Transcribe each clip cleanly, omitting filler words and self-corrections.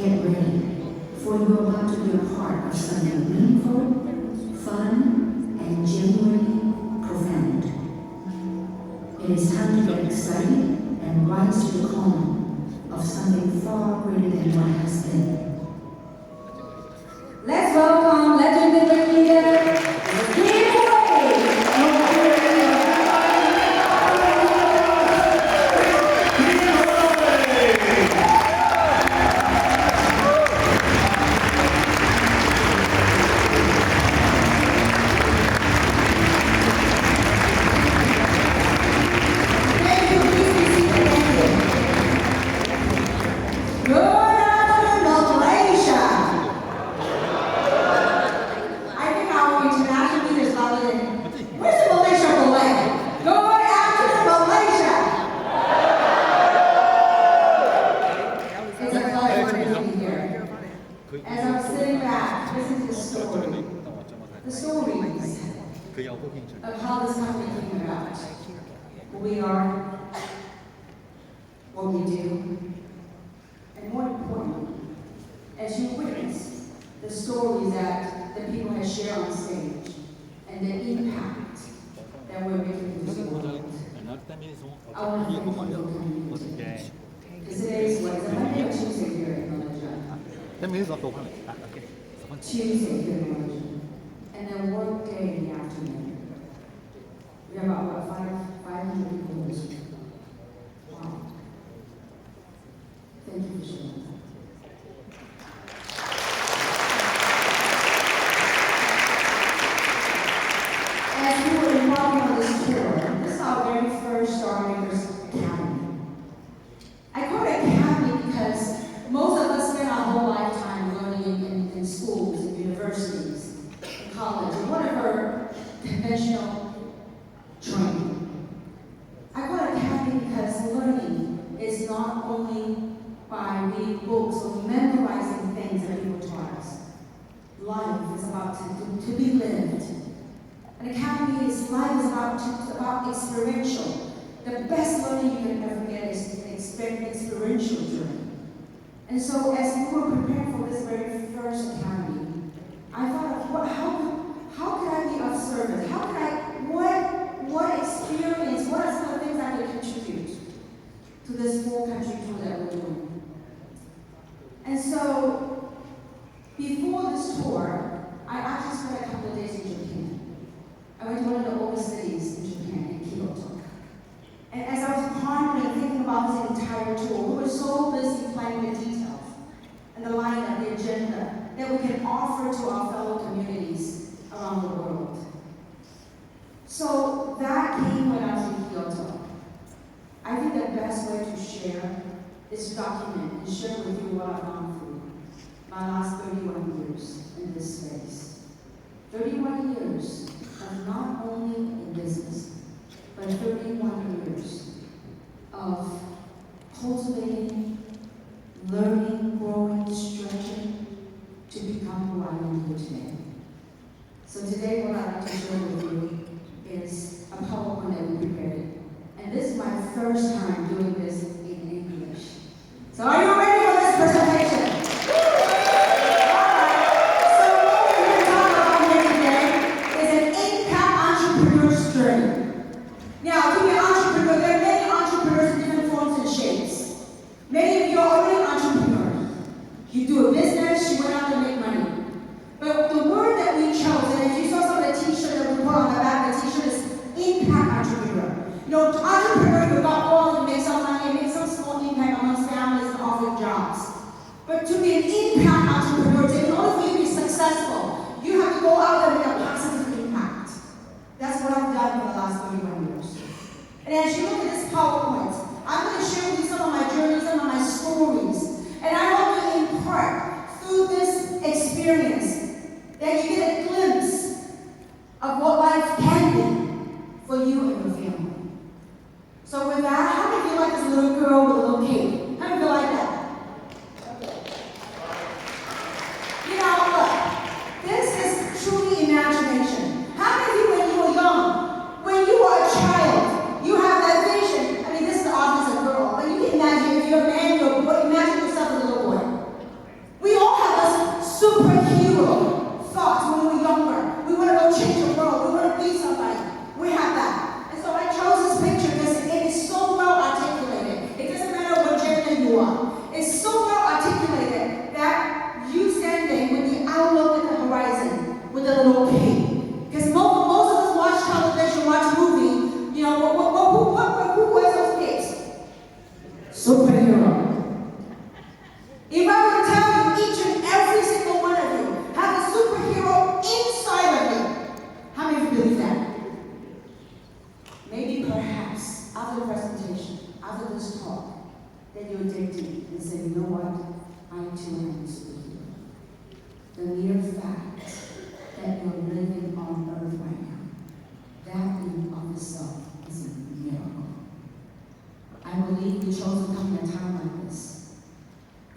get ready, for you're about to be a part of something meaningful, fun, and genuinely profound. It is time to get excited and rise to the calling of something far greater than what has been. Let's welcome legendary leader, Kim As I'm sitting back, listening to the stories of how this company came about, who we are, what we do, and more importantly, as you witness the stories that the people have shared on stage and the impact that we're making in this world, I want to thank you for coming today. Because today's what is a Monday or Tuesday here in Malaysia? Tuesday here in Malaysia. And then work day in the afternoon. We have about 500 people in this room. Wow. Thank you for sharing. As we were embarking on this tour, this is our very first Star Makers Academy. I call it Academy because most of us spend our whole lifetime learning in schools, in universities, in college, and whatever conventional training. I call it Academy because learning is not only by reading books or memorizing things that people taught us. Life is about to be lived. An academy is life is about experiential. The best learning you can ever get is an experiential journey. And so as we were preparing for this very first academy, I thought of how could I be of service? How could what experience, what are some of the things I could contribute to this 4-country tour that we're doing? And so before this tour, I actually spent a couple of days in Japan. I went to one of the oldest cities in Japan, in Kyoto. And as I was pondering, thinking about this entire tour, we were so busy planning the details and the lineup, the agenda, that we can offer to our fellow communities around the world. So that came when I was in Kyoto. I think the best way to share is to document and share with you what I've gone through my last 31 years in this space. 31 years of not only in business, but 31 years of cultivating, learning, growing, stretching to become who I am here today. So today what I'd like to share with you is a PowerPoint that we prepared. And this is my first time doing this in English. So are you ready for this presentation? Now, to be an entrepreneur, there are many entrepreneurs in different forms and shapes. Many of you are already entrepreneurs. You do a business, you went out to make money. But the word that we chose, and as you saw some of the t-shirts that we put on the back, the t-shirt is impact entrepreneur. You know, entrepreneur, you got all to make some money, make some small impact amongst families and all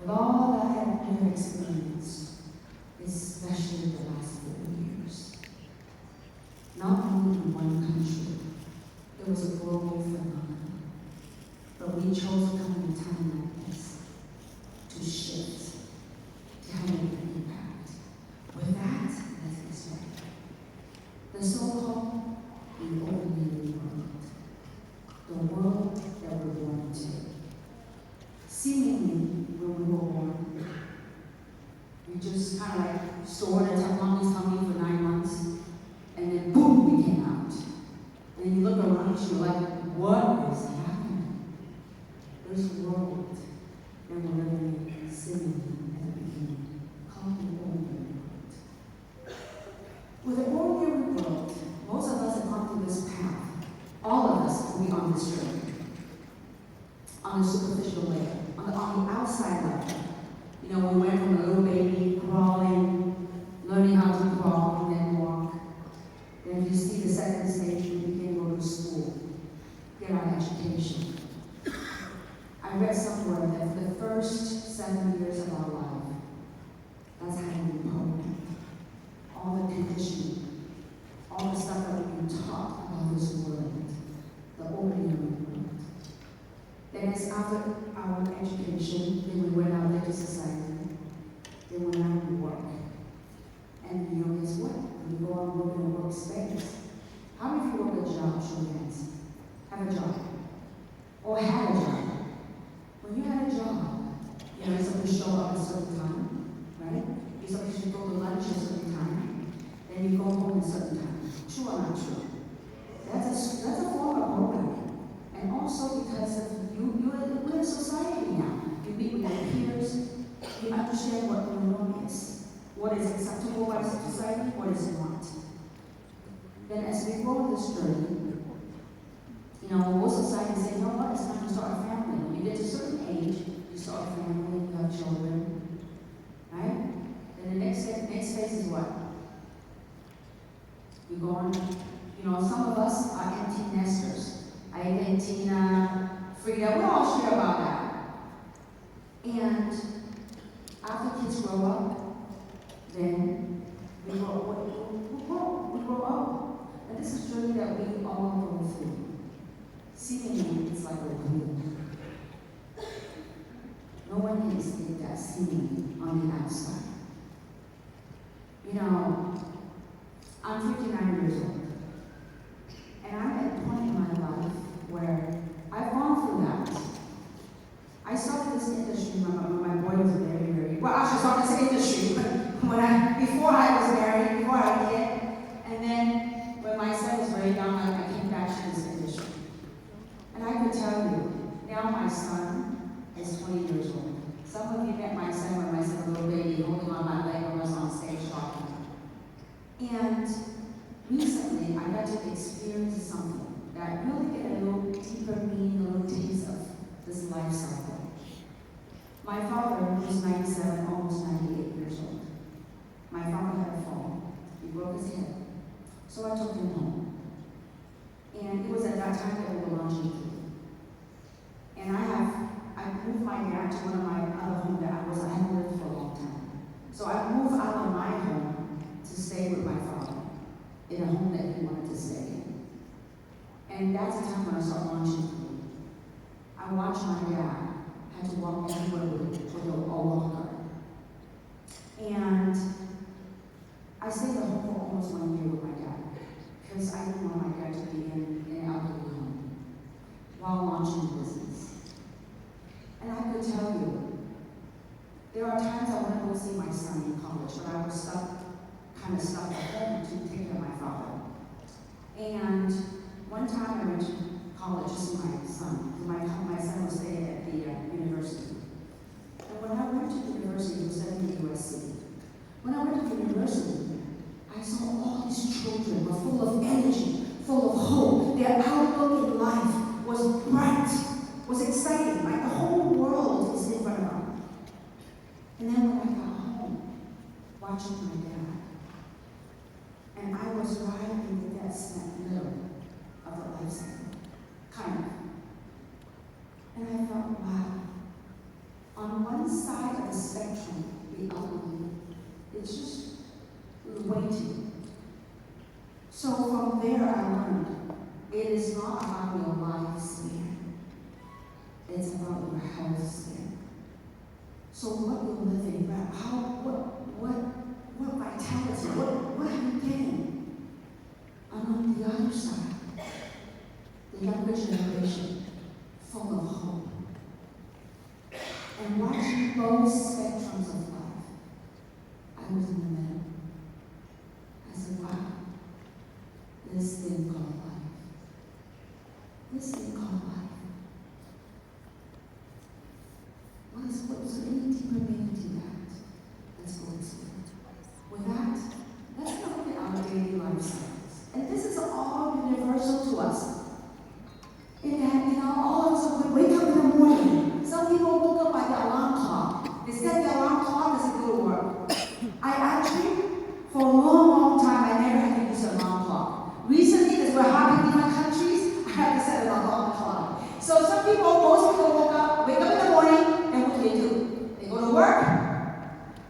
With all that I have ever experienced, especially the last 4 years, not only in one country, it was a global phenomenon, but we chose to come in a time like this to shift, to have an impact. With that, let's get started. The so-called the ordinary world, the world that we're born into. Seemingly, when we were born, we just kind of like stored at mommy's tummy for 9 months, and then boom, we came out. And then you look around you, you're like, what is happening? This world that we're living in, seemingly at the beginning, called the ordinary world. With the ordinary world, most of us have gone through this path. All of us will be on this journey, on the superficial layer, on the outside level. You know, we went from a little baby crawling, learning how to crawl, and then walk. Then you see the second stage, we begin to go to school, get our education. I read somewhere that for the first 7 years of our life, that's how we program. All the conditioning, all the stuff that we've been taught about this world, the ordinary world. Then it's after our education, then we went out into society, then we went out to work. And you know, guess what? When you go out and work in a workspace, how many of you work a job, show your hands? Have a job. Or had a job. When you had a job, you know, you're supposed to show up at a certain time, right? You're supposed to go to lunch at a certain time. Then you go home at a certain time. True or not true? That's a form of programming. And also because of we're in society now. You meet with your peers, you understand what the norm is, what is acceptable by society, what is not. Then as we go on this journey, you know, most society say, you know what, it's time to start a family. When you get to a certain age, you start a family, you have children, right? Then the next phase is what? You go on, you know, some of us are empty nesters. I think Tina, Frida, we all share about that. And after kids grow up, then we grow up. And this is a journey that we all go through. Seemingly, it's like a glue. No one can escape that seemingly on the outside. You know, I'm 59 years old. And I'm at a point in my life where I've gone through that. I started this industry when my boy was very, well, I should start this industry before I was married, before I had a kid. And then when my son was very young, I came back to this industry. And I could tell you, now my son is 20 years old. Some of you met my son when my son was a little baby, holding on my leg when I was on stage talking. And recently, I got to experience something that really get a little deeper meaning, a little taste of this life cycle. My father was 97, almost 98 years old. My father had a fall. He broke his hip. So I took him home. And it was at that time that we were launching food. And I moved my dad to one of my other homes that I hadn't lived for a long time. So I moved out of my home to stay with my father in a home that he wanted to stay in. And that's the time when I started launching food. I watched my dad had to walk everywhere with a walker. And I stayed at home for almost 1 year with my dad because I didn't want my dad to be in an elderly home while launching the business. And I could tell you, there are times I want to go see my son in college, but I was kind of stuck at home to take care of my father. And one time I went to college to see my son, because my son was staying at the university. And when I went to the university, he was studying at USC. When I went to the university, I saw all these children were full of energy, full of hope. Their outlook in life was bright, was exciting, like the whole world is in front of them. And then when I got home, watching my dad, and I was right in the dead smack middle of the life cycle, kind of. And I thought, wow. On one one side of the spectrum, the elderly, it's just waiting. So from there I learned, it is not about your lifespan. It's about your health span. So what you're living, what vitality, what are you getting? And on the other side, the younger generation, full of hope. And watching both spectrums of life, I was in the middle. I said, wow, this thing called life. This thing called life. What's any deeper meaning to that? Let's go explore it. With that, let's look at our daily lifestyles. And this is all universal to us. In that, all of us would wake up in the morning. Some people woke up by the alarm clock. They set the alarm clock as they go to work. I actually, for a long, long time, I never had to use an alarm clock. Recently, because we're hopping in different countries, I had to set an alarm clock. So most people wake up in the morning, and what do? They go to work.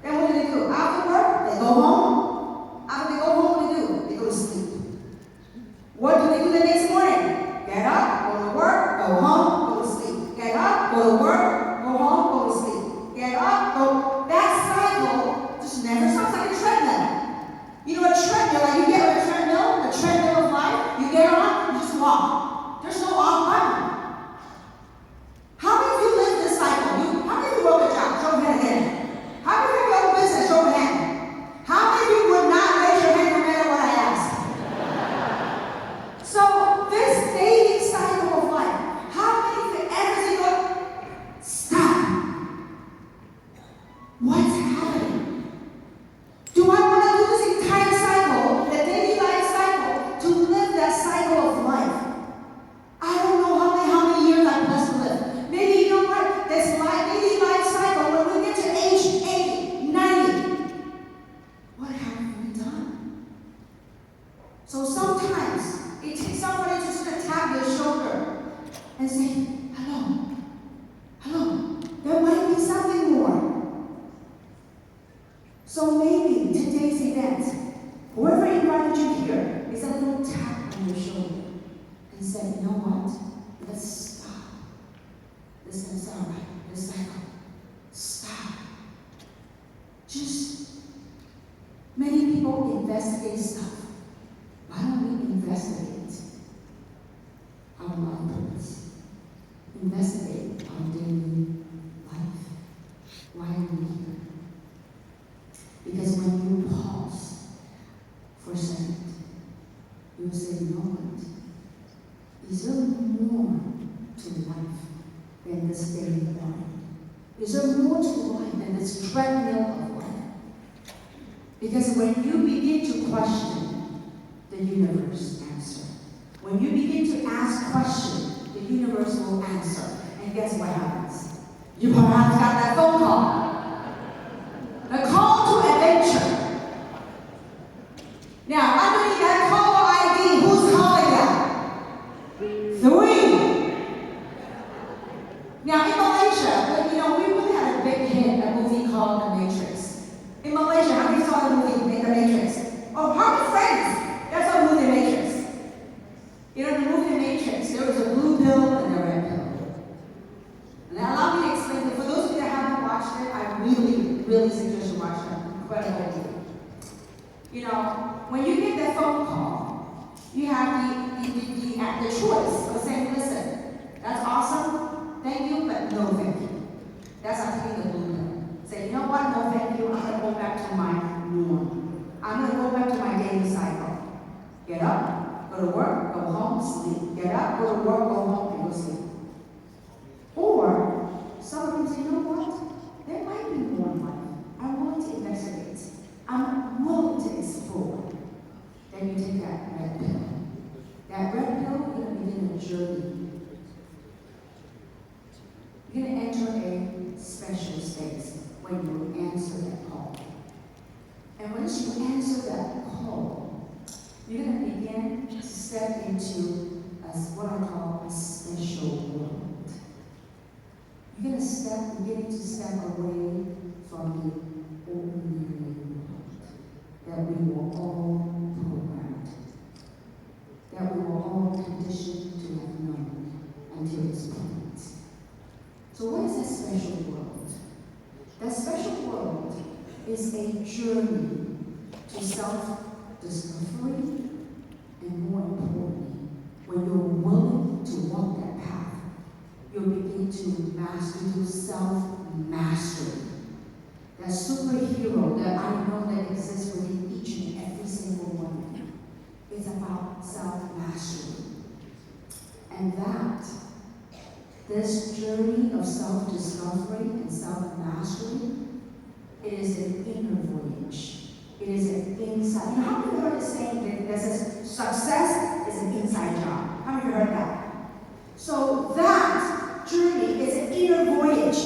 Then what do? After work, they go home. After they go home, what do? They go to sleep. What do they do the next morning? Get up, go to work, go home, go to sleep. Get up, go to work, go home, go to sleep. Get up, go. That cycle just never stops, like a treadmill. You know a treadmill, like you get on a treadmill, the treadmill of life, you get on, you just walk. There's no off button. How many of you live this cycle? How many of you work a job? Show your hand again. How many of you have your own business? Show your hand. How many of you would not raise your hand no matter what I ask? So this daily cycle of life, how many of you ever say, look, stop? What's happening? Do I want to do this entire cycle, the daily life cycle, to live that cycle of life? I don't know how many years I'm blessed to live. Maybe, you know what, this daily life cycle, when we get to age 80, 90, what have we done? So sometimes, it takes somebody just to tap your shoulder and say, hello, hello, there might be something more. So maybe today's event, whoever invited you here, is a little tap on your shoulder and said, you know what, let's stop. This is all right, this cycle. Stop. Just, many people investigate stuff. Why don't we investigate our life purpose? Investigate our daily life. Why are we here? Because when you pause for a second, you'll say, you know what? Is there more to life than this daily body? Is there more to life than this treadmill of life? Because when you begin to question, the universe answer. When you begin to ask questions, the universe will answer. And guess what happens? You perhaps got that phone call. The call to adventure. Now, underneath that caller ID, who's calling that? 3. Now, in Malaysia, we really had a big hit, a movie called The Matrix. In Malaysia, how many saw the movie The Matrix? Oh, how many friends? That's our movie The Matrix. You know, the movie The Matrix, there was a blue pill and a red pill. And allow me to explain it. For those of you that haven't watched it, I really, really suggest you watch it. Incredible movie. You know, when you get that phone call, you have the choice of saying, listen, that's awesome, thank you, but no thank you. That's like taking the blue pill. Say, you know what, no thank you, I'm going to go back to my norm. I'm going to go back to my daily cycle. Get up, go to work, go home, sleep. Get up, go to work, go home, and go sleep. Or, some of you say, you know what, there might be more in life. I want to investigate. I'm willing to explore. Then you take that red pill. That red pill, you're going to begin a journey. You're going to enter a special space when you answer that call. And once you answer that call, you're going to begin to step into what I call a special world. beginning to step away from the ordinary world that we were all programmed, that we were all conditioned to have known until this point. So what is that special world? That special world is a journey to self-discovery, and more importantly, when you're willing to walk that path, you'll begin to master self-mastery. That superhero that I know that exists within each and every single one of you is about self-mastery. And that this journey of self-discovery and self-mastery, it is an inner voyage. It is an inside. You know, how many of you heard the saying that says success is an inside job? How many of you heard that? So that journey is an inner voyage.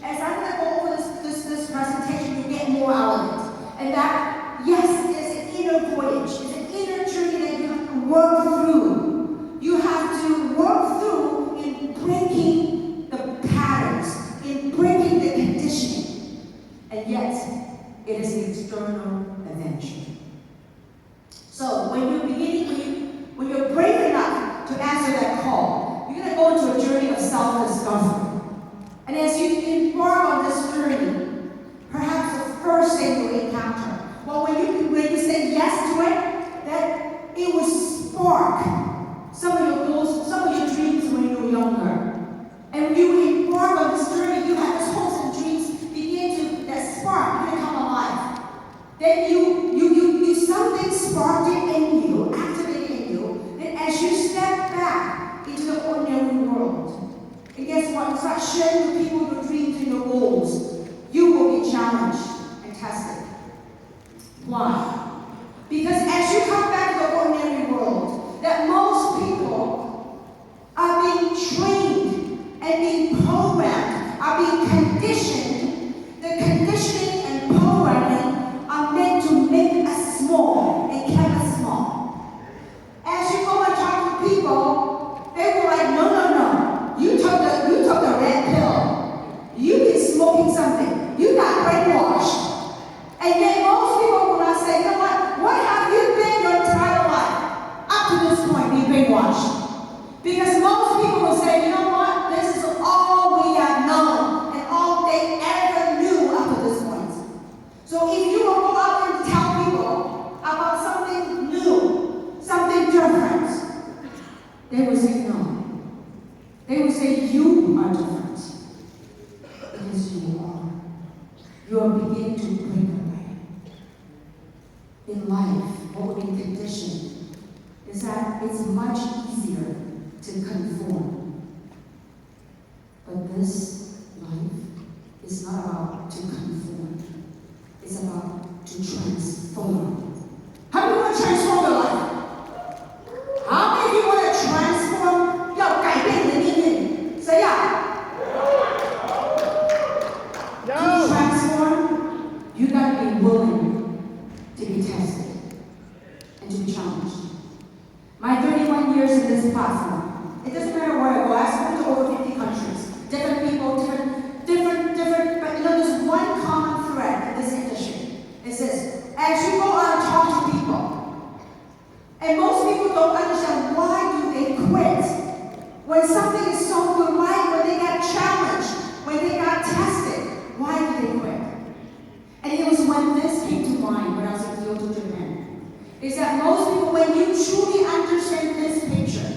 As I'm going to go over this presentation, you get more out of it. And that, yes, it is an inner voyage. It's an inner journey that you have to work through. You have to work through in breaking the patterns, in breaking the conditioning. And yet, it is an external adventure. So when you're beginning, when you're brave enough to answer that call, you're going to go into a journey of self-discovery. And as you embark on this journey, perhaps the first thing you encounter, well, when you say yes to it, that it will spark some of your goals, some of your dreams when you were younger. And when you embark on this journey, you have these hopes and dreams that spark begin to come alive. Then something sparked it in you, activated in you. Then as you step back into the ordinary world, and guess what? You start sharing with people your dreams and your goals. You will be challenged and tested. Why? Because as you come back to the ordinary world, that most people are being trained and being programmed, are being conditioned. The conditioning and programming are meant to make us small and keep us small. As you go and talk to people, they were like, no. You took the red pill. You've been smoking something. You got brainwashed. And yet most people will not say, you know what have you been your entire life up to this point being brainwashed? Because most people will say, you know what, this is all we have known and all they ever knew up to this point. So if you will go out and tell people about something new, something different, they will say no. They will say you are different. Because you are. You are beginning to break away. In life, what we've been conditioned is that it's much easier to conform. But this life is not about to conform. It's about to transform. How do you want to transform your life? How many of you want to transform? 要改变你的命运，谁呀？ To transform, you got to be willing to be tested and to be challenged. My 31 years in this platform, it doesn't matter where I go. I've spoken to over 50 countries, different people, different. But you know, there's one common thread in this industry. It says, as you go out and talk to people, and most people don't understand why do they quit when something is so good. Why, when they got challenged, when they got tested, why do they quit? And it was when this came to mind when I was in Kyoto, Japan. Is that most people, when you truly understand this picture,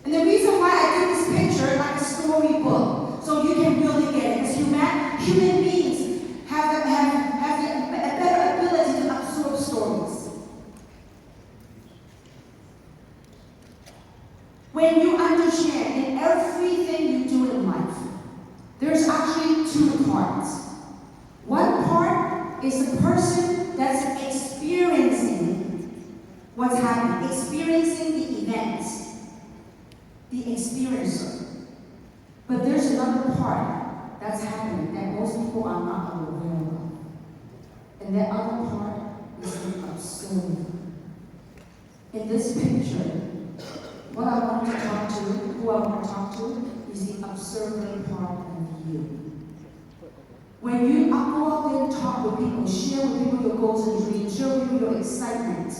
and the reason why I do this picture like a storybook, so you can really get it, because human beings have a better ability to absorb stories. When you understand in everything you do in life, there's actually two parts. One part is the person that's experiencing what's happening, experiencing the events, the experiencer. But there's another part that's happening that most people are not aware of. And that other part is the observer. In this picture, what I want to talk to, who I want to talk to, is the observing part of you. When you go out there and talk with people, share with people your goals and dreams, share with people your excitement,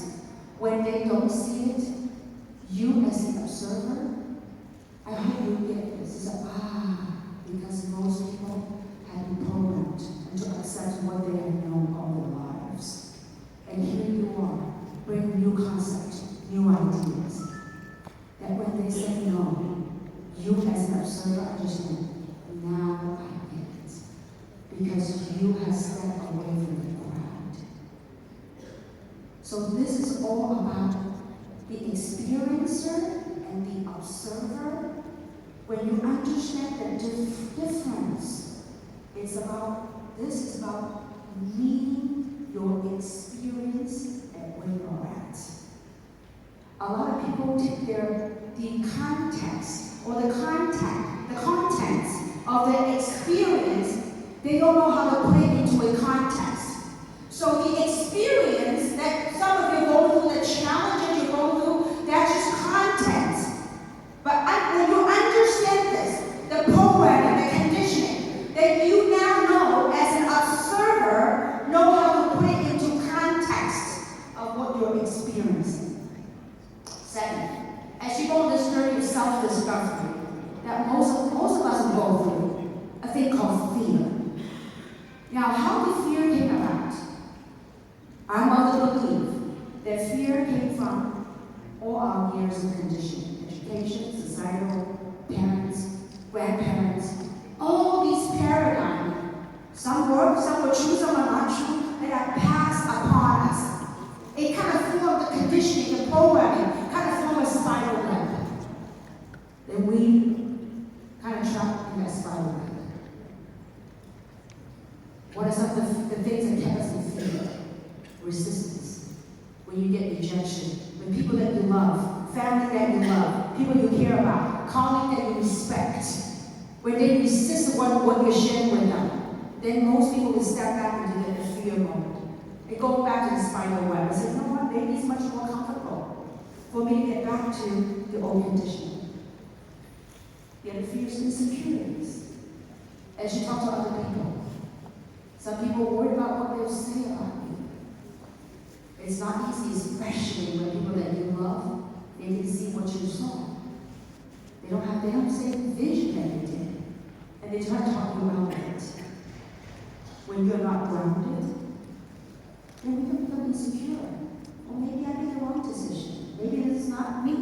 when they don't see it, you as an observer, I hope you get this. It's like, because most people have been programmed into accepting what they have known all their lives. And here you are, bring new concepts, new ideas. That when they say no, you as an observer understand, now I get it. Because you have stepped away from the crowd. So this is all about the experiencer and the observer. When you understand the difference, this is about meeting your experience at where you're at. A lot of people take the context or the contents of their experience, they don't know how to put it into a context. So the experience that some of you go through, the challenges you go through, that's just content. But when you understand this, the programming, the conditioning, that you now know as an observer, know how to put it into context of what you're experiencing. Second, as you go on this journey of self-discovery, that most of us go through, a thing called fear. Now, how did fear came about? I want to believe that fear came from all our years of conditioning, education, societal, parents, grandparents, all these paradigms. Some work, some were true, some are not true, that are passed upon us. It kind of formed the conditioning, the programming, kind of formed a spiral web. Then we kind of trapped in that spiral web. What are some of the things that kept us in fear? Resistance. When you get rejection, when people that you love, family that you love, people you care about, colleagues that you respect, when they resist what you're sharing with them, then most people will step back into the fear mode. They go back to the spiral web and say, you know what, maybe it's much more comfortable for me to get back to the old conditioning. Yet it fears insecurities. As you talk to other people, some people worry about what they'll say about you. It's not easy, especially when people that you love, they didn't see what you saw. They don't have the same vision that you did. And they try to talk you out of it. When you're not grounded, then we can become insecure. Well, maybe I made the wrong decision. Maybe this is not me.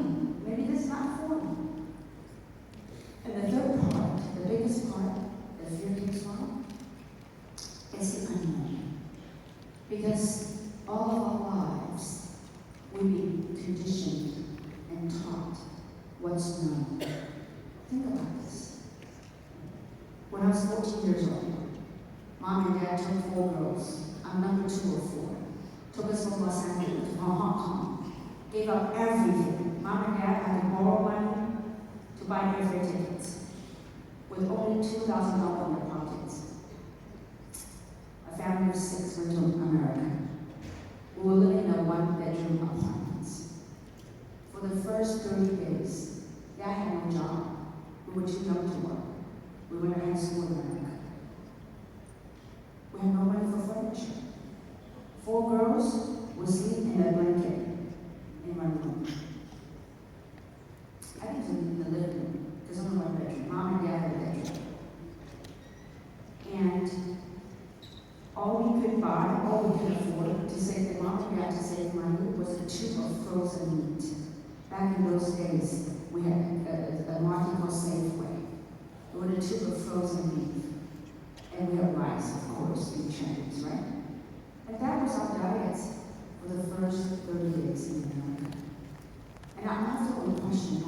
Maybe this is not for me. And the third part, the biggest part that fear comes from, is the unknown. Because all of our lives, we've been conditioned and taught what's known. Think about this. When I was 14 years old, Mom and Dad took 4 girls. I'm number 2 of 4. Took us from Los Angeles to Hong Kong. Gave up everything. Mom and Dad had to borrow money to buy airfare tickets with only $2,000 in their pockets. A family of 6 went to America. We were living in a 1-bedroom apartments. For the first 30 days, Dad had no job. We were too young to work. We went to high school in America. We had no money for furniture. 4 girls would sleep in a blanket in one room. I think it was in the living room, because I'm in 1 bedroom. Mom and Dad had a bedroom. And all we could buy, all we could afford to save the Mom and Dad to save money was a tube of frozen meat. Back in those days, we had a market called Safeway. We had a tube of frozen beef. And we had rice, of course, big chunks, right? And that was our diet for the first 30 days in America. And I often would question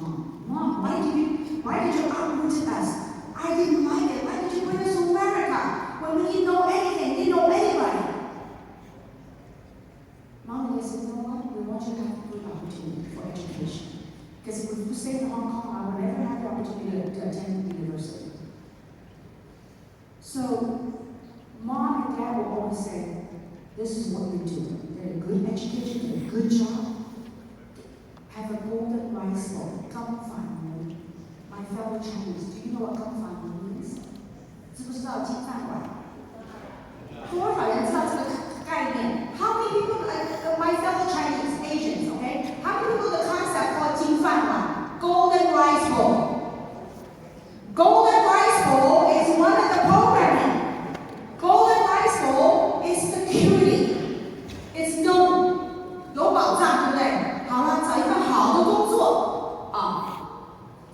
Mom, why did you uproot us? I didn't like it. Why did you bring us to America when we didn't know anything, didn't know anybody? Mom and I said, you know what? We want you to have a good opportunity for education. Because if we stayed in Hong Kong, I would never have the opportunity to attend the university. So, Mom and Dad will always say, this is what you do. Get a good education, get a good job, have a golden rice bowl. Come find me. My fellow Chinese, do you know what come find me means? 知不知道金饭碗？多少人知道这个概念 ？How many people, like my fellow Chinese, Asians, okay? How many people know the concept called 金饭碗 golden rice bowl? Golden rice bowl is one of the programming. Golden rice bowl is security. It's no 有保障，对不对？好了，找一份好的工作啊，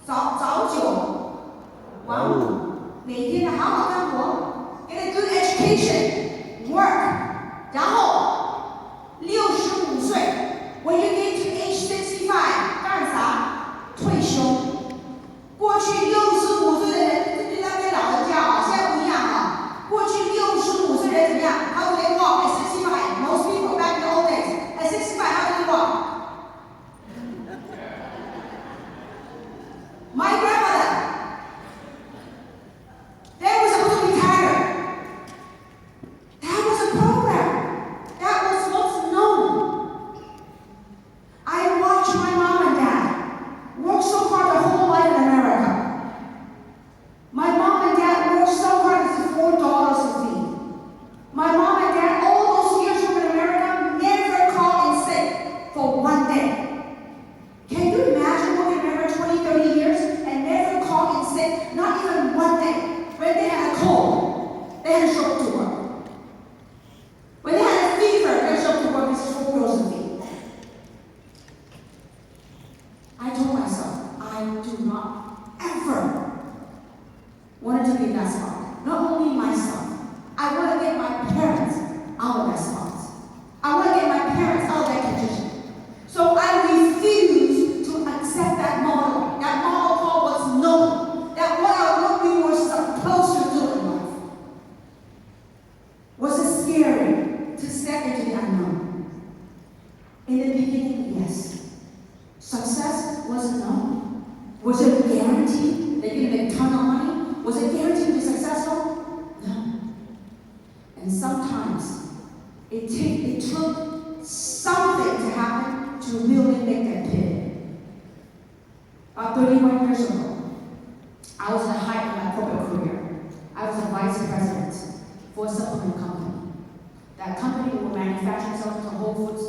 早九晚五，每天好好干活 ，get a good education, work， 然后65岁 ，when you get to age 65，干啥？退休。过去65岁的人，这那边老人家啊，现在不一样啊。过去65岁的人怎么样？How do they walk at 65? Most people back in the old days, at 65, how do they walk? My grandmother, they were supposed to retire. That was a program. That was what's known. I watched my mom and dad work so hard their whole life in America. My mom and dad worked so hard to afford $4 to feed. My mom and dad, all those years from America, never called in sick for one day. Can you imagine working in America 20, 30 years and never called in sick, not even one day? When they had a cold, they had to show up to work. When they had a fever, they had to show up to work. This is $4 to feed. I told myself, I do not ever want to be in that spot. Not only myself, I want to get my parents out of that spot. I want to get my parents out of that condition. So I refuse to accept that model called what's known, that what we were supposed to do in life. Was it scary to step into the unknown? In the beginning, yes. Success wasn't known. Was it guaranteed that you're going to make a ton of money? Was it guaranteed to be successful? No. And sometimes it took something to happen to really make that pivot. About 31 years ago, I was at the height of my corporate career. I was a vice president for a supplement company. That company will manufacture something to Whole Foods,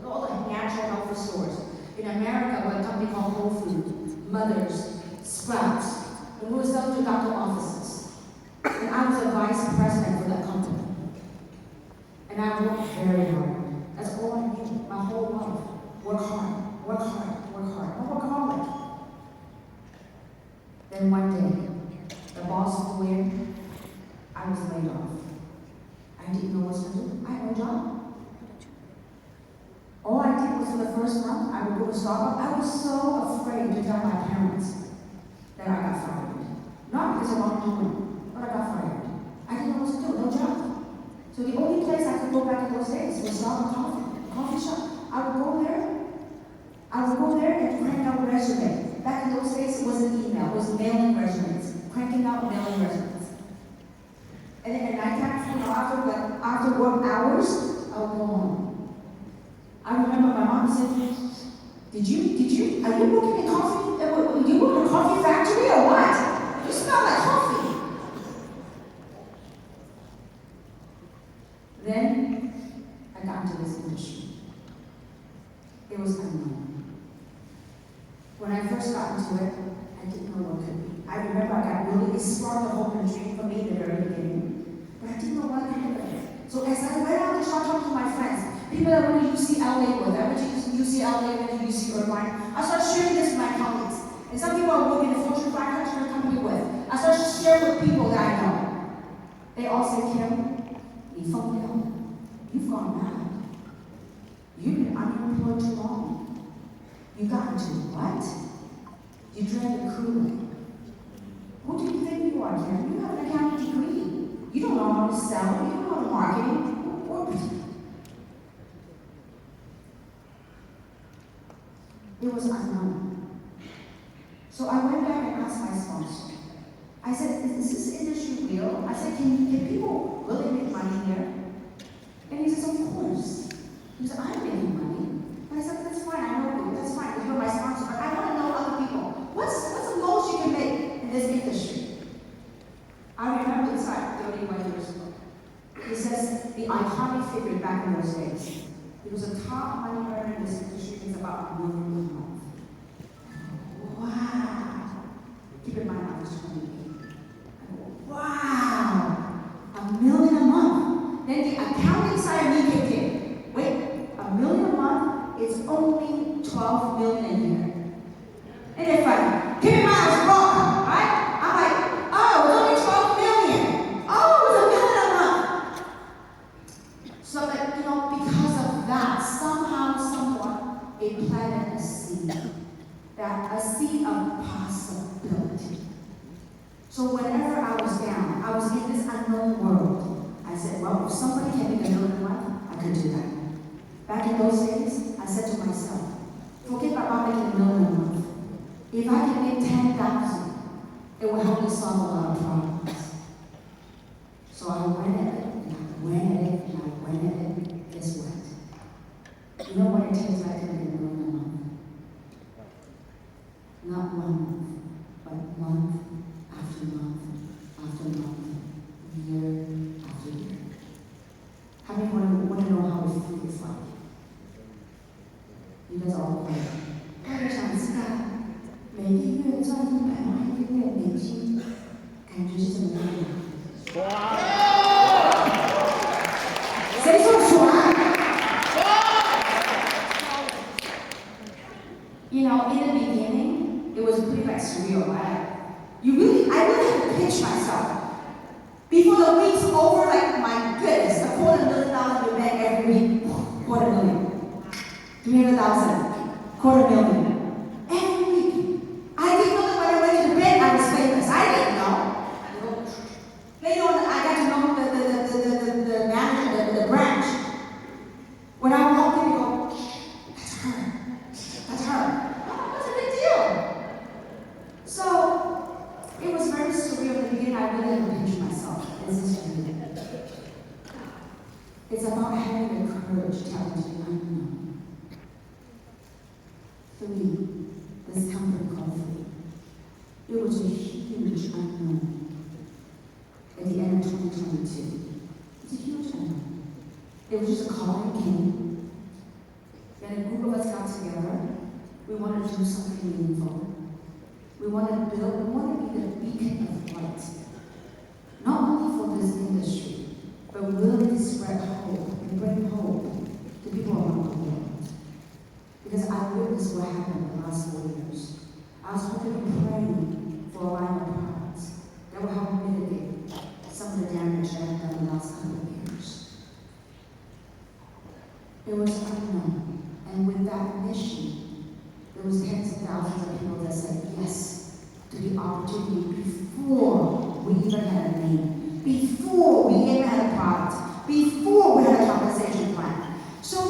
all the natural health food stores. In America, we had a company called Whole Foods, Mother's, Sprouts, and we were selling to doctor offices. And I was a vice president for that company. And I worked very hard. That's all I knew my whole life. Work hard, work hard, work hard. I'm a workaholic. Then one day, the boss flew in. I was laid off. I didn't know what to do. I had no job. All I did was for the first month, I would go to Starbucks. I was so afraid to tell my parents that I got fired. Not because of wrongdoing, but I got fired. I didn't know what to do, no job. So the only place I could go back in those days was Starbucks coffee shop. I would go there and crank out resumes. Back in those days, it wasn't email, it was mailing resumes. Cranking out mailing resumes. And then at nighttime, after work hours, I would go home. I remember my mom said, are you working in coffee? You work in a coffee factory or what? You smell like coffee. Then I got into this industry. It was unknown. When I first got into it, I didn't know what it could be. I remember it sparked a hope and dream for me in the very beginning. But I didn't know what to do with it. So as I went out and started talking to my friends, people that went to UCLA with, I went to UCLA, went to UC Irvine, I started sharing this with my colleagues. And some people I work in a Fortune 500 company with. I started sharing with people that I know. They all say, Kim, you've gone mad. You've been unemployed too long. You got into what? You drank the Kool-Aid. Who do you think you are, Kim? You have an accounting degree. You don't know how to sell. You don't know how to market. It was unknown. So I went back and asked my sponsor. I said, is this industry real? I said, can people really make money here? And he says, of course. He said, I'm making money. And I said, that's fine, I know you. That's fine, because you're my sponsor. But I want to know other people. What's the most you can make in this industry? I remember this the iconic figure back in those days. He was a top money earner in this industry. He's about $1 million a month. Wow. Keep in mind, I was 28. Wow. $1 million a month. Then the accounting side of me kicked in. Wait, $1 million a month is only $12 million a year. And they're funny. Keep in mind, I was wrong, right? I'm like, oh, it's only $12 million. Oh, it's $1 million a month. So that, because of that, somehow, someone, it planted a seed. A seed of possibility. So whenever I was down, I was in this unknown world. I said, well, if somebody can make $1 million a month, I could do that. Back in those days, I said to myself, forget about making $1 million a month. If I can make 10,000, it will help me solve a lot of problems. So I went at it, and I went at it, and I went at it. Guess what? You know what it takes like to make $1 million a month? Not 1 month, but month after month after month, year after year. How many want to know how it feels like? You guys all know. 我想知道每个月赚100万1个月美金，感觉是怎么样的？哇！谁说爽？In the beginning, it was pretty surreal, right? I really had to pinch myself. Before the week's over, like, my goodness, $250,000 in the bank every week, $250,000. 300,000, $250,000. Every week. I didn't know that when I went to the bank, I was famous. I didn't know. Later on, I got to know the manager, the branch. When I walked in, they go, that's her. That's her. What's a big deal? So, it was very surreal in the beginning. I really had to pinch myself. This is real. It's about having the courage to tap into the unknown. 3, this company called 3. It was a huge unknown at the end of 2022. It's a huge unknown. It was just a call that came. Then a group of us got together. We wanted to do something meaningful. We wanted to be the beacon of light. Not only for this industry, but really to spread hope and bring hope to people around the world. Because I witnessed what happened in the last 4 years. I was hoping and praying for a line of products that will help mitigate some of the damage that I've done in the last couple of years. It was unknown. And with that mission, there was tens of thousands of people that said yes to the opportunity before we even had a name, before we even had a product, before we had a compensation plan. So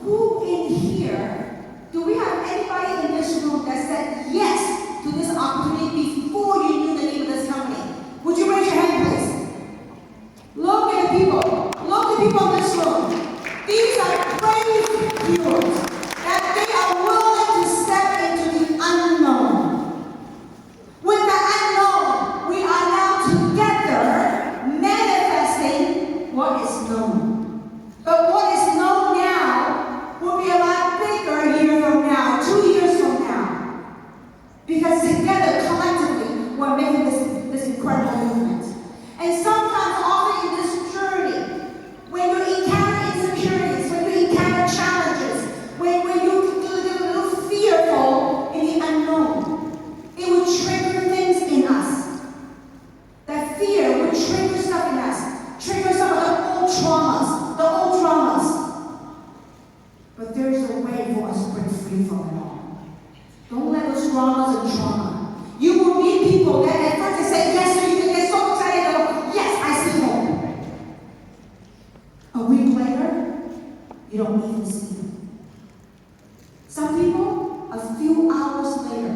who in here, do we have anybody in this room that said yes to this opportunity before you knew the name of this company? Would you raise your hand, please? Look at the people. Look at the people in this room. These are brave heroes that they are willing to step into the unknown. With the unknown, we are now together manifesting what is known. But what is known now will be a lot bigger a year from now, 2 years from now. Because together, collectively, we're making this incredible movement. And sometimes, often in this journey, when you encounter insecurities, when you encounter challenges, when you get a little fearful in the unknown, it will trigger things in us. That fear will trigger stuff in us, trigger some of the old traumas. But there's a way for us to break free from it all. Don't let those traumas and trauma. You will meet people that at first they say yes, so you can get so excited and go, yes, I see hope. A week later, you don't even see them. Some people, a few hours later,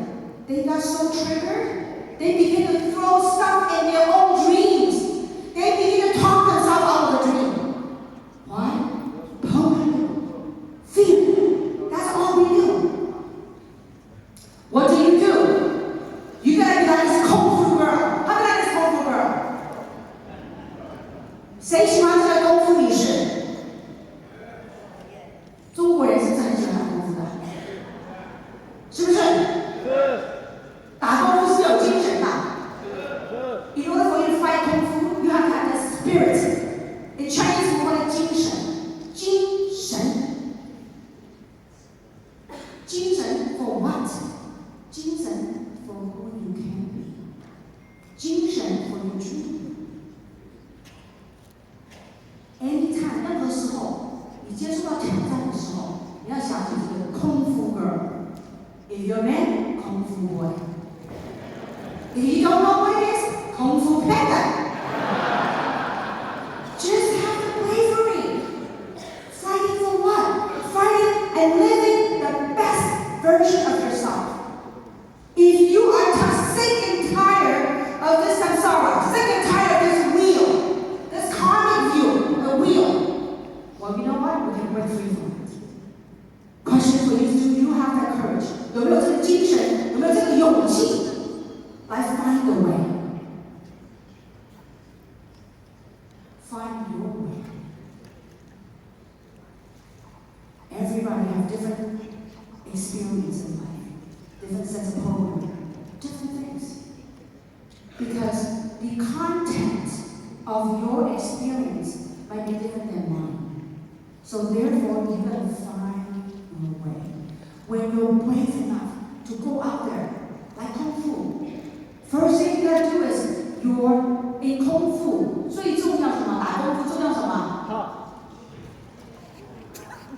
they got so triggered, they begin to throw stuff in their own dreams. They begin to talk themselves out of the dream. Why? Fear. That's all we do. What do? You gotta be like this kung fu girl. How about this kung fu girl? Say she wants to go for me. 接受到挑战的时候，你要想起这个空腹 girl。If you're a man, 空腹 boy. If you don't know what it is, 空腹 panda. Just have the bravery. Fighting for what? Fighting and living the best version of yourself. If you are sick and tired of this samsara, sick and tired of this wheel, this karmic wheel, well, you know what? We can break free from it. Question for you is, do you have that courage? 有没有这个精神？有没有这个勇气来 find the way? Find your way. Everybody has different experience in life, different sense of program, different things. Because the content of your experience might be different than mine. So therefore, you gotta find your way. When you're brave enough to go out there, like Kung Fu, first thing you gotta do is you're in Kung Fu. 最重要什么？打功夫重要什么？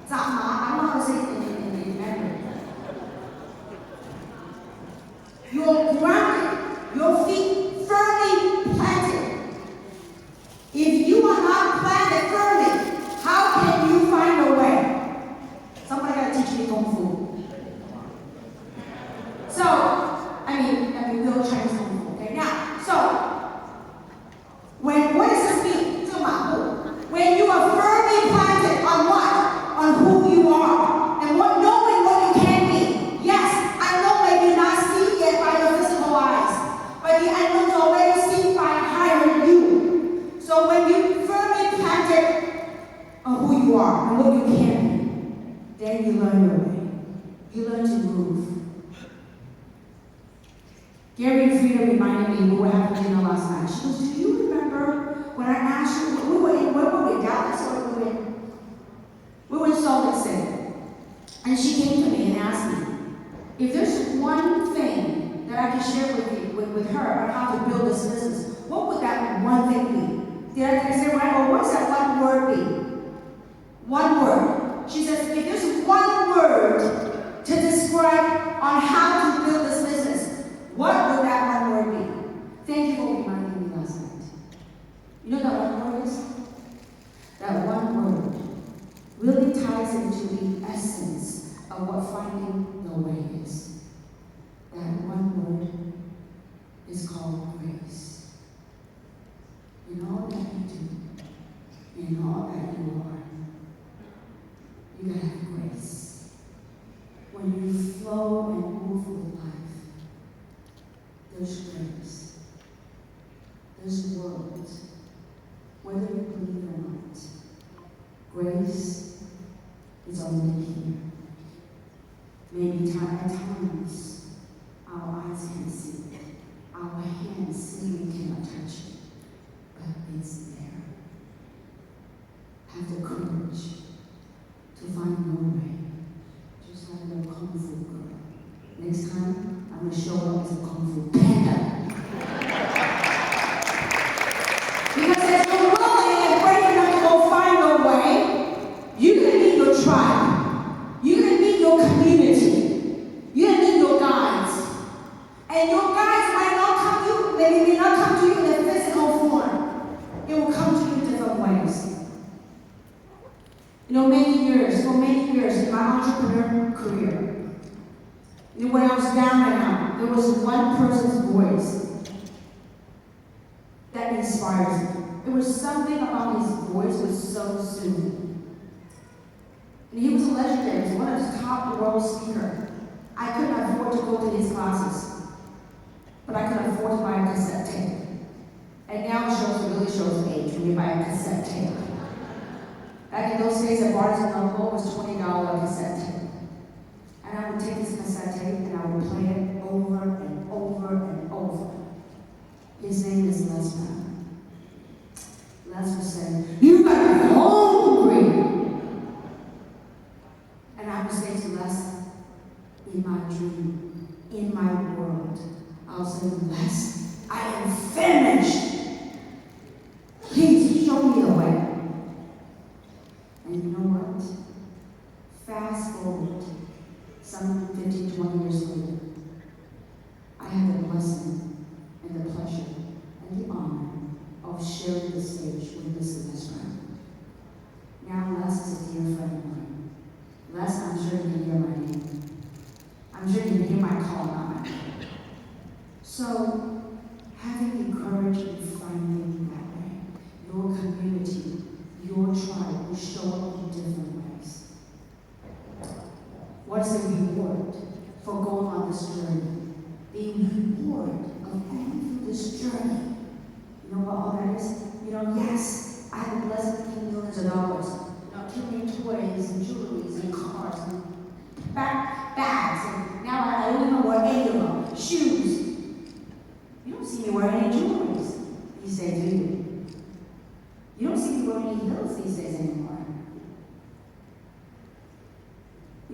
扎马。I'm not gonna say it in Mandarin. You're grounded, your feet firmly planted. If you are not planted firmly, how can you find a way? Somebody gotta teach me Kung Fu. So, I mean, real Chinese Kung Fu. Okay, now, so what does this mean? 这个马步 When you are firmly planted on what? On who you are and knowing what you can be. Yes, I know maybe not seen yet by your physical eyes, but the unknown is already seen by a higher you. So when you firmly planted on who you are and what you can be, then you learn your way. You learn to move. Gary and Frida reminded me we were having dinner last night. She goes, do you remember when I asked you, where were we, Dallas or we were in Salt Lake City? And she came to me and asked me, if there's one thing that I can share with her on how to build this business, what would that one thing be? Did I say right? Or what does that one word be? One word. She says, if there's one word to describe on how to build this business, what would that one word be? Thank you for reminding me last night. You know that one word is? That one word really ties into the essence of what finding the way is. That one word is called grace. In all that you do, in all that you are, you gotta have grace. When you flow and move with life, there's grace. There's world. Whether you believe or not, grace is already here. Maybe at times, our eyes can't see it. Our hands simply cannot touch it. But it's there. Have the courage to find your way. Just like the Kung Fu girl. Next time, I'm going to show up as a Kung Fu panda. Because as you're willing and brave enough to go find your way, you're going to need your tribe. You're going to need your community. You're going to need your guides. And your guides might not come to you, they may not come to you in a physical form. It will come to you in different ways. You know, for many years in my entrepreneur career, when I was down and out, there was one person's voice that inspires me. There was something about his voice was so soothing. And he was a legendary, he was one of the top world speakers. I couldn't afford to go to his classes, but I could afford to buy a cassette tape. And now it really shows age when you buy a cassette tape. Back in those days, a Barnes & Noble was $20 cassette tape. And I would take this cassette tape and I would play it over and over and over. His name is Les Brown. Les would say, you gotta be hungry. And I would say to Les, in my dream, in my world, I'll say, Les, I am finished. Please show me the way. And you know what? journey. You know what all that is? Yes, I have a blessing of millions of dollars. Killing toys and jewelries and cars and bags. And now I don't even wear any of them. Shoes. You don't see me wearing any jewelries these days, do you? You don't see me wearing any heels these days anymore.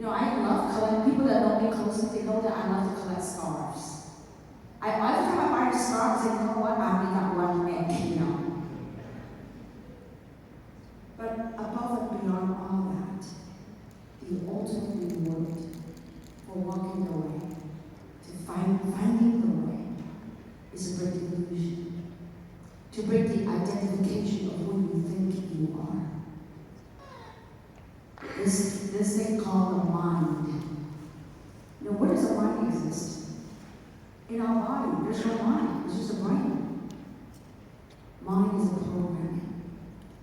I love collecting. People that know me closely, they know that I love to collect scarves. Every time I buy a scarf, I say, you know what? I only got one neck, But above and beyond all that, the ultimate reward for walking the way, to finding the way, is to break the illusion, to break the identification of who you think you are. This thing called the mind. Where does the mind exist? In our body. There's no mind. It's just a brain. Mind is a program.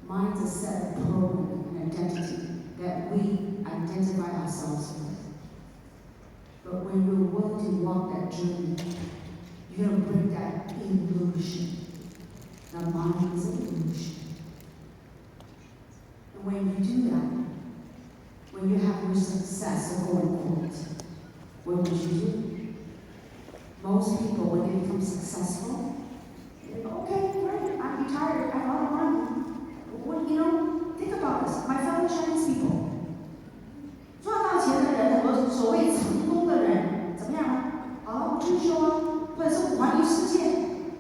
Mind is a set of programming and identity that we identify ourselves with. But when you're willing to walk that journey, you're going to break that illusion. The mind is an illusion. And when you do that, when you have your success, quote unquote, what would you do? Most people, when they become successful, they go, okay, great, I'm retired, I have a lot of money. Think about this. My fellow Chinese people. 赚到钱的人，很多所谓成功的人，怎么样？我退休啊，或者是环游世界，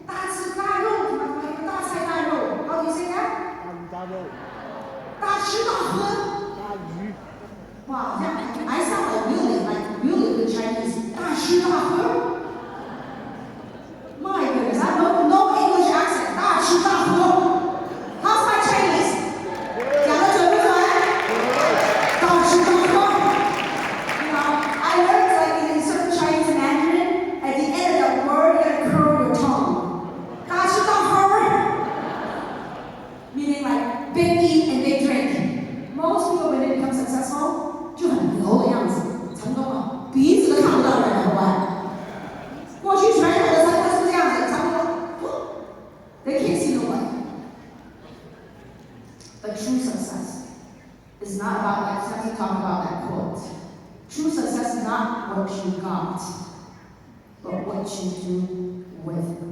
大吃大肉，大菜大肉。How do you say that？ 大肉。大吃大喝。大鱼。哇，I sound really good Chinese. 大吃大喝。My goodness, I have no English accent. 大吃大喝。How's my Chinese? 讲得准不准？大吃大喝。I learned in certain Chinese Mandarin, at the end of the word, you gotta curl your tongue. 大吃大喝。Meaning like big eat and big drink. Most people when they become successful, 就很牛的样子，成功了，鼻子都看不到人了，过去全有的成功是这样子，差不多，they can't see the way. But true success is not about that. Let's talk about that quote. True success is not what you got, but what you do with it.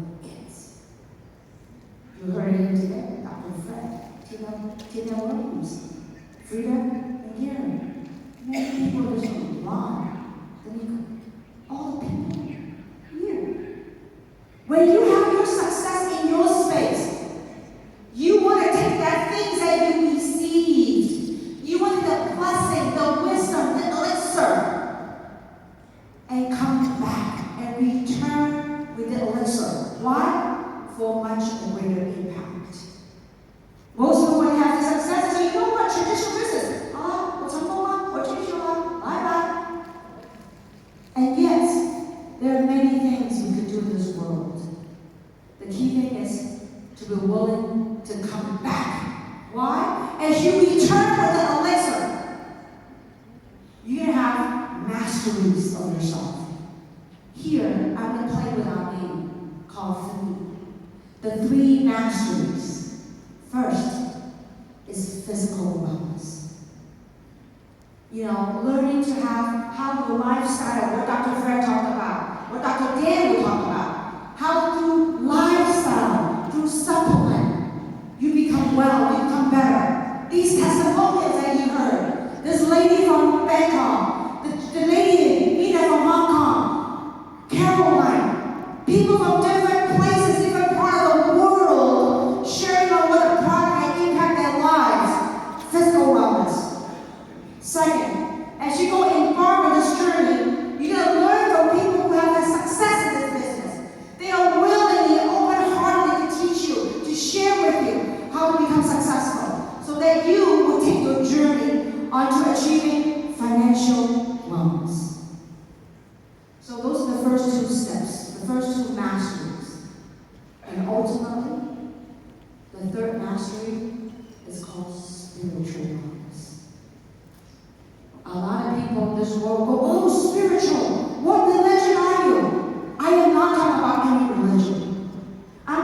You heard it here today, Dr. Fred, Tina Williams, Frida and Gary. Many people are just wrong. All the people. You. When you have your success in your space, you want to take that things that you received. You want the blessing, the wisdom, the elixir, and come back and return with the elixir. Why? For much greater impact. Most people, when they have the success, they say, you know what, traditional business. 我成功了，我退休了，拜拜。And yes, there are many things we could do in this world. The key thing is to be willing to come back. Why? As you return with the elixir, you're going to have masteries of yourself. Here, I'm going to play with our name called 3. The 3 masteries. First is physical wellness. Learning to have the lifestyle, what Dr. Fred talked about, what Dr. Dan will talk about, how through lifestyle, through supplement, you become well, you become better. These testimonials that you heard, this lady from Bangkok, the lady, Nina from Hong Kong, Caroline, people from different places, different parts of the world, sharing on what the product can impact their lives, physical wellness. Second, as you go embark on this journey, you're going to learn from people who have had success in this business. They are willingly and open-heartedly to teach you, to share with you how to become successful, so that you will take your journey onto achieving financial wellness. So those are the first 2 steps, the first 2 masteries. And ultimately, the 3rd mastery is called spiritual wellness. A lot of people in this world go, oh, spiritual. What religion are you? I am not talking about any religion. I'm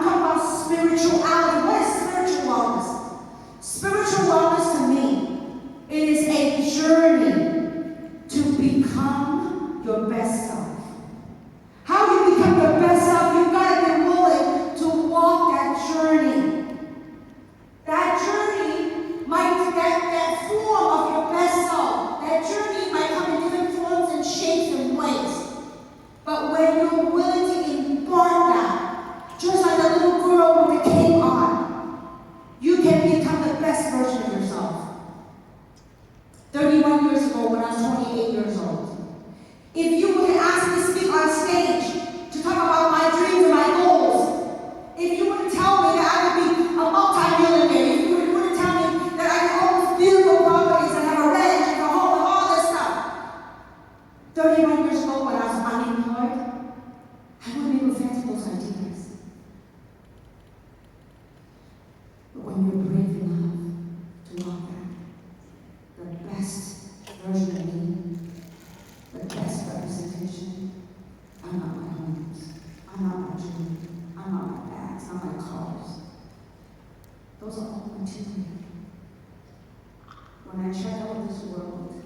when I check out this world,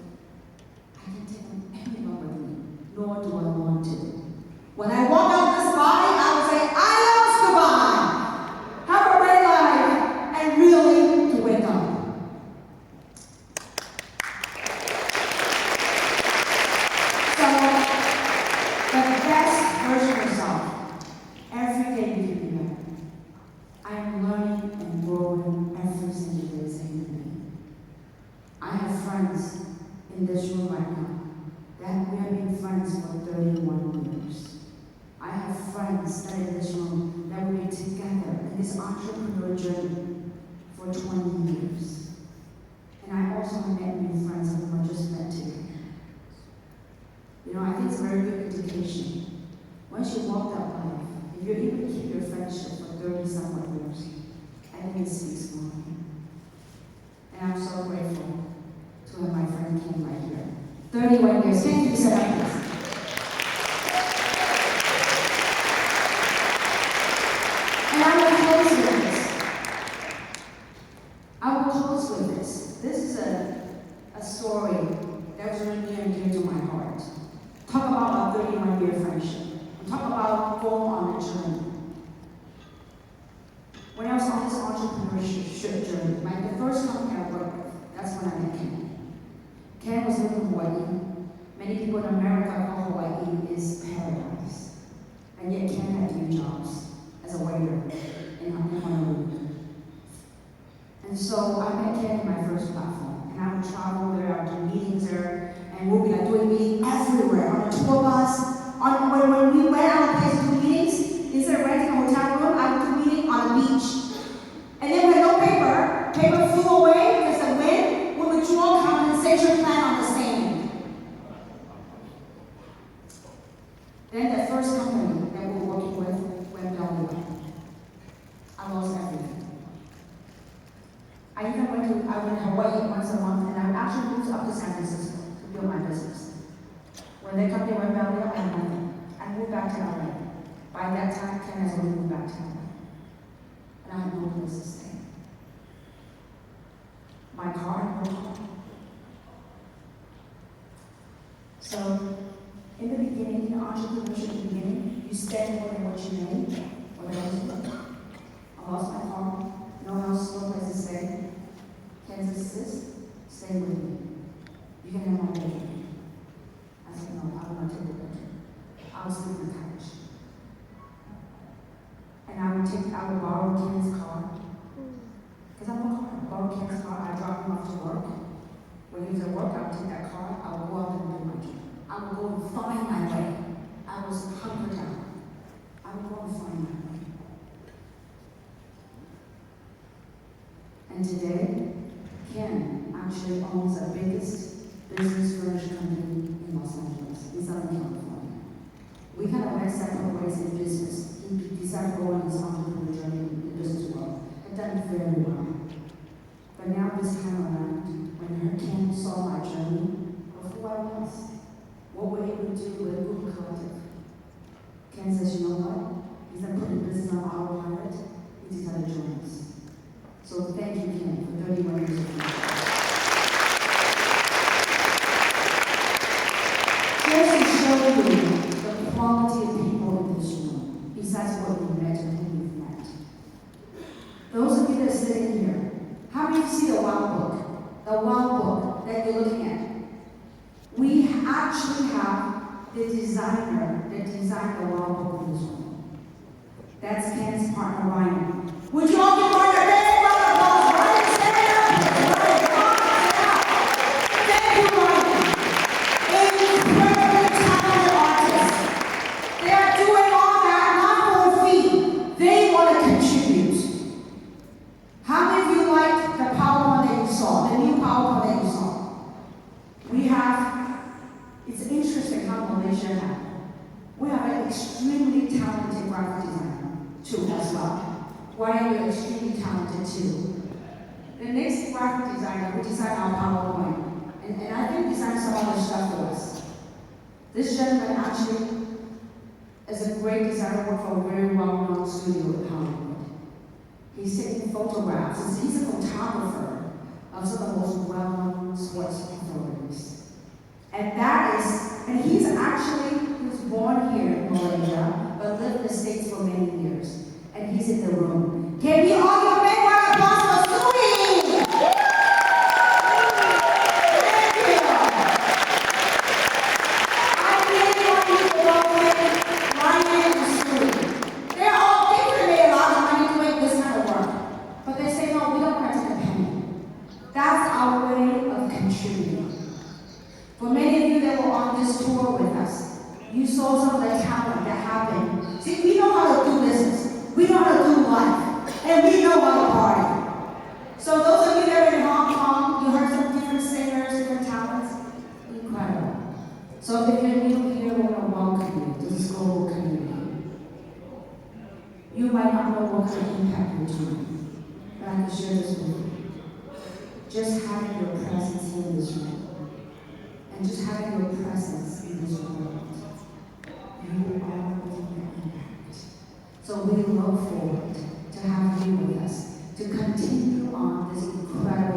I can take anyone with me, nor do I want to. When I walk out this body, I will say, adios, goodbye. Have a great life, and really to wake up. So, the best version of yourself, every day you can be better. I am learning and growing every single day, same with me. I have friends in this room right now that we have been friends for 31 years. I have friends that in this room that we've been together in this entrepreneur journey for 20 years. And I also have met new friends that I just met today. You know, I think it's a very good indication. Once you walk that life, if you're able to keep your friendship for 30-something years, I think it speaks for me. And I'm so grateful to have my friend Ken right here. 31 years. Thank you so much. And I will close with this. I will close with this. This is a story that was really near and dear to my heart. Talk about a 31-year friendship. Talk about going on a journey. When I was on this entrepreneurship journey, the first company I worked with, that's when I met Ken. Ken was living in Hawaii. Many people in America call Hawaii is paradise. And yet Ken had 3 jobs as a waiter in Honolulu. And so I met Ken in my first platform. And I would travel there, I would do meetings there, and we'll be like doing meetings everywhere, on a tour bus. When we went out of place to do meetings, instead of renting a hotel room, I would do meeting on the beach. And then with no paper flew away because the wind would withdraw compensation plan on the sand. Then the first company that we were working with went belly up. I lost everything. I went to Hawaii once a month, and I actually moved up to San Francisco to build my business. When the company went belly up, I had nothing. I moved back to LA. By that time, Ken has already moved back to LA. And I had no place to stay. My car and no car. So, in the beginning, in entrepreneurship, in the beginning, you spend more than what you made, or that was worth. I lost my car, no house, no place to stay. Ken says, stay with me. You can have my bedroom. I said, no, I don't want to take the bedroom. I was sleeping on the couch. And I would borrow Ken's car. Because I'm a car. I borrow Ken's car, I drop him off to work. When he was at work, I would take that car, I would go out and do my job. I would go and find my way. I was hunkered down. I would go and find my way. And today, Ken actually owns the biggest business furniture company in Los Angeles, in Southern California. We kind of went separate ways in business. He decided to go on his entrepreneurial journey in the business world, and done very well. But now this time around, when Ken saw my journey of who I was, what we're able to do with Google Collective, Ken says, you know what? He's not putting business on autopilot. He decided to join us. So thank you, Ken, for 31 years of life. Just to show you the quality of people in this room, besides what we've met and who we've met. Those of you that are sitting here, how many of you see the Wow Book? The Wow Book that you're looking at. We actually have the designer that designed the Wow Book in this room. That's Ken's partner, Ryan. Would you all give Ryan a big round of applause? Ryan, stand up! Ryan, come on, stand up! Thank you, Ryan. Incredibly talented artists. They are doing all that, not for a fee. They want to contribute. How many of you liked the PowerPoint that you saw, the new PowerPoint that you saw? We have, it's interesting how Malaysia have. We have an extremely talented graphic designer, too, as well. Why are you extremely talented too? The next graphic designer who designed our PowerPoint, and I think designed some other stuff for us. This gentleman actually is a great designer, worked for a very well-known studio in Hollywood. He's taking photographs. He's a photographer of some of the most well-known Christ, and he was born here in Malaysia, but lived in the States for many years. And he's in the room. Can we all give a big round of applause for Sui? Thank you. I really want you to welcome Ryan and Sui. They could have made a lot of money doing this kind of work, but they say, no, we don't want to take a penny. That's our way of contributing. For many of you that were on this tour with us, you saw some of the talent that happened. See, we know how to do business. We know how to do life. And we know how to party. So those of you that are in Hong Kong, you heard some different singers, different talents. Incredible. So if you're new here, we want to welcome you to this global community. You might not know what kind of impact you're doing, but I can share this with you. Just having your presence here in this room, and just having your presence in this world, you are making an impact. So we look forward to having you with us to continue on this incredible